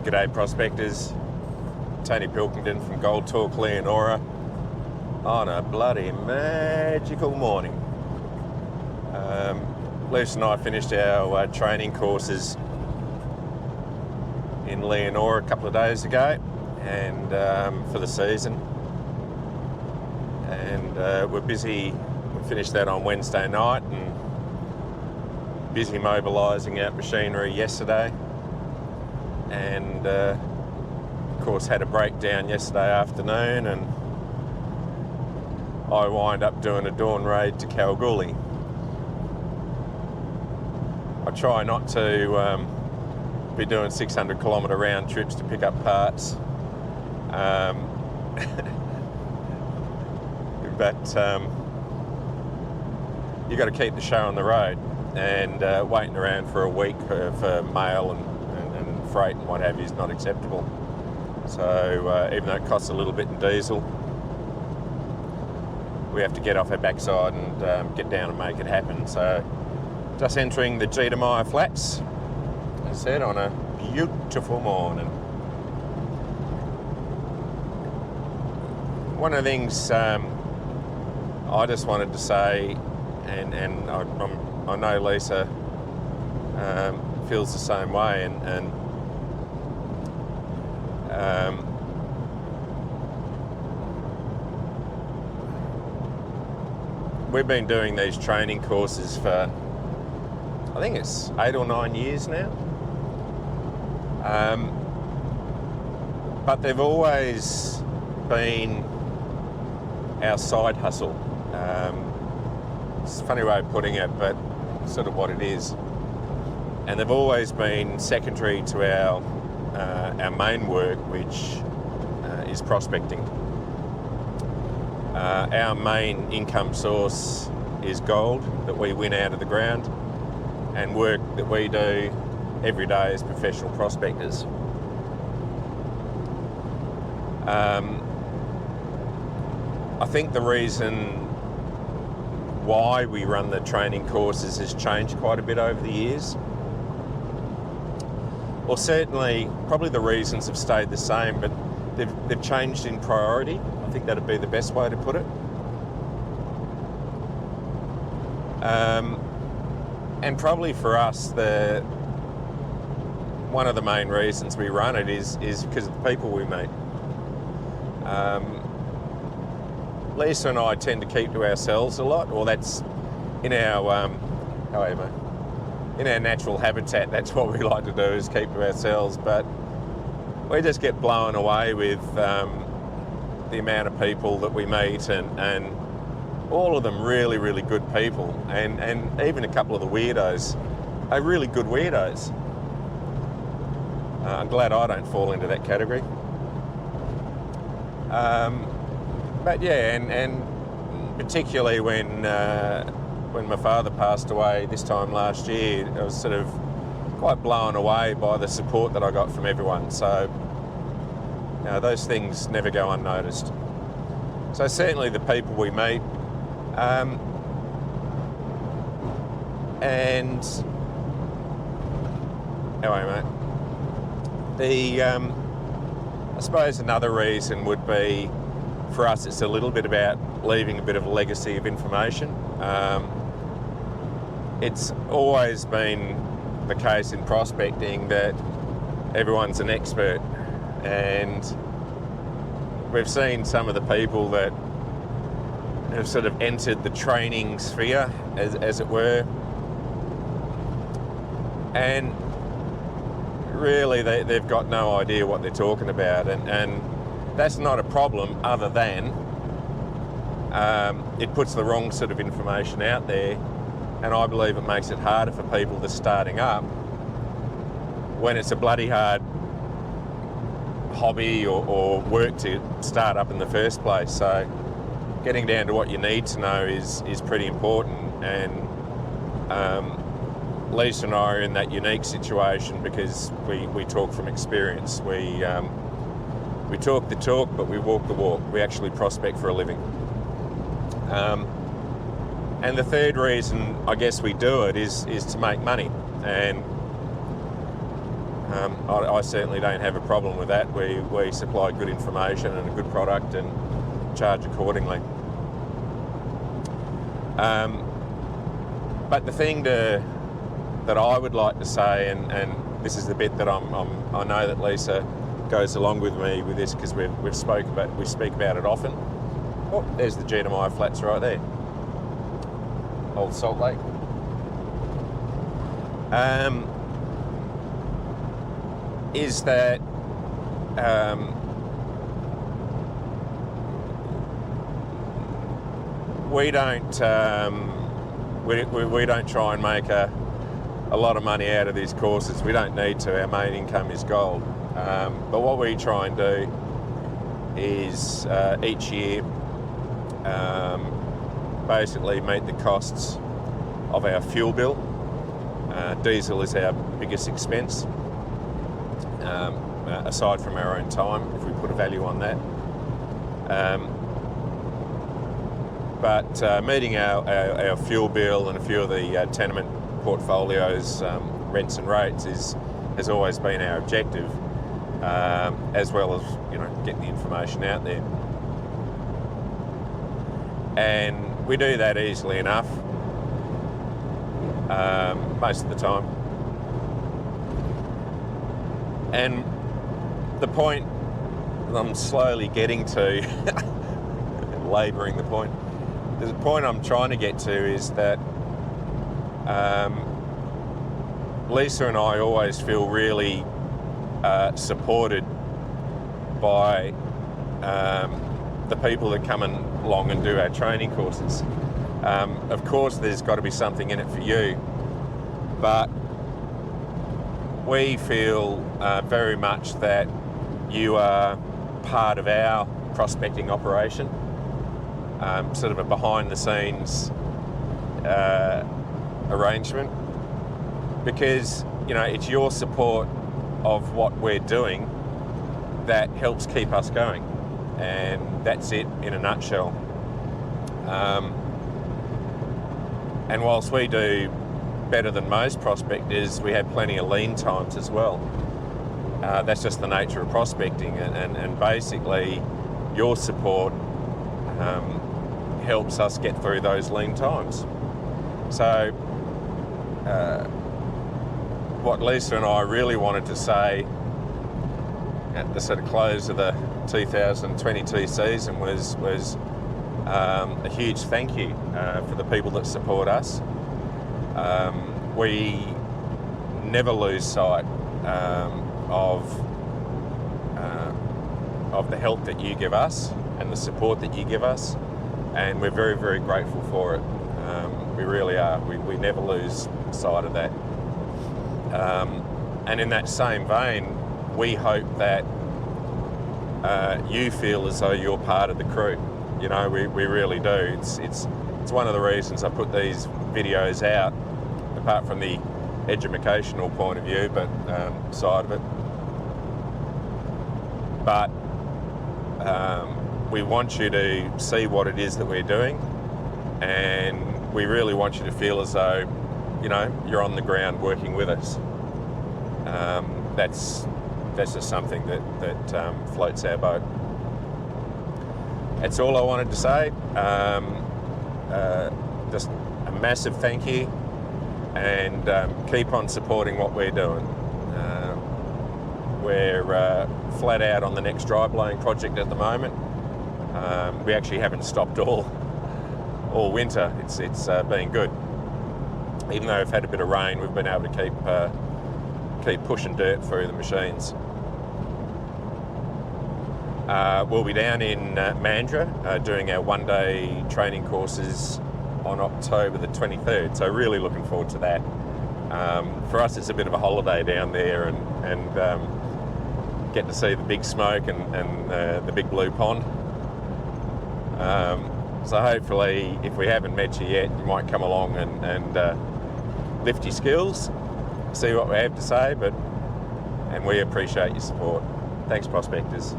G'day prospectors, Tony Pilkington from Gold Talk Leonora on a bloody magical morning. Luce and I finished our training courses in Leonora a couple of days ago and for the season, and we're busy. We finished that on Wednesday night and busy mobilising out machinery yesterday. And of course had a breakdown yesterday afternoon, and I wind up doing a dawn raid to Kalgoorlie. I try not to be doing 600 kilometre round trips to pick up parts, but you got to keep the show on the road, and waiting around for a week for mail and freight and what have you is not acceptable. So even though it costs a little bit in diesel, we have to get off our backside and get down and make it happen. So just entering the Jetermeyer Flats, as I said, on a beautiful morning. One of the things I just wanted to say, and I know Lisa feels the same way, and we've been doing these training courses for, I think it's 8 or 9 years now. But they've always been our side hustle. It's a funny way of putting it, but sort of what it is. And they've always been secondary to our main work, which is prospecting. Our main income source is gold that we win out of the ground, and work that we do every day as professional prospectors. I think the reason why we run the training courses has changed quite a bit over the years. Well, certainly, probably the reasons have stayed the same, but they've changed in priority. I think that'd be the best way to put it. And probably for us, one of the main reasons we run it is because of the people we meet. Lisa and I tend to keep to ourselves a lot, or that's in our in our natural habitat. That's what we like to do, is keep to ourselves. But we just get blown away with the amount of people that we meet, and all of them really, really good people, and even a couple of the weirdos are really good weirdos. I'm glad I don't fall into that category. But yeah, and particularly when my father passed away this time last year, I was sort of quite blown away by the support that I got from everyone. So those things never go unnoticed. So certainly the people we meet, and anyway, mate, I suppose another reason would be, for us, it's a little bit about leaving a bit of a legacy of information. It's always been the case in prospecting that everyone's an expert, and we've seen some of the people that have sort of entered the training sphere, as it were, and really they've got no idea what they're talking about, and that's not a problem, other than it puts the wrong sort of information out there, and I believe it makes it harder for people that's starting up when it's a bloody hard hobby or work to start up in the first place. So getting down to what you need to know is pretty important, and Lisa and I are in that unique situation because we talk from experience. We talk the talk, but we walk the walk. We actually prospect for a living. And the third reason I guess we do it is to make money. And I certainly don't have a problem with that. We supply good information and a good product and charge accordingly. But the thing that I would like to say, and this is the bit that I know that Lisa goes along with me with this, because we speak about it often. Oh, there's the Genamaya Flats right there. Old Salt Lake. Is that we don't try and make a lot of money out of these courses. We don't need to. Our main income is gold. But what we try and do is each year basically meet the costs of our fuel bill. Diesel is our biggest expense, aside from our own time, if we put a value on that. But meeting our fuel bill and a few of the tenement portfolios, rents and rates has always been our objective, as well as getting the information out there. And we do that easily enough, most of the time. And the point that I'm slowly getting to, labouring the point, the point I'm trying to get to is that Lisa and I always feel really supported by the people that come along and do our training courses. Of course, there's got to be something in it for you, but we feel very much that you are part of our prospecting operation, sort of a behind-the-scenes arrangement, because it's your support of what we're doing that helps keep us going, and that's it in a nutshell. And whilst we do better than most prospectors, we have plenty of lean times as well. That's just the nature of prospecting, and basically your support helps us get through those lean times. So what Lisa and I really wanted to say at the sort of close of the 2022 season was a huge thank you for the people that support us. We never lose sight of the help that you give us and the support that you give us, and we're very, very grateful for it. We really are. We never lose sight of that. And in that same vein, we hope that you feel as though you're part of the crew. We really do. It's one of the reasons I put these videos out, apart from the educational point of view, but side of it. But we want you to see what it is that we're doing, and we really want you to feel as though you're on the ground working with us. That's just something that floats our boat. That's all I wanted to say. Just a massive thank you, and keep on supporting what we're doing. We're flat out on the next dry blowing project at the moment. We actually haven't stopped all winter. It's been good. Even though we've had a bit of rain, we've been able to keep pushing dirt through the machines. We'll be down in Mandurah doing our one-day training courses on October the 23rd, so really looking forward to that. For us, it's a bit of a holiday down there, and get to see the big smoke and the big blue pond. So hopefully, if we haven't met you yet, you might come along and lift your skills, see what we have to say, and we appreciate your support. Thanks, prospectors.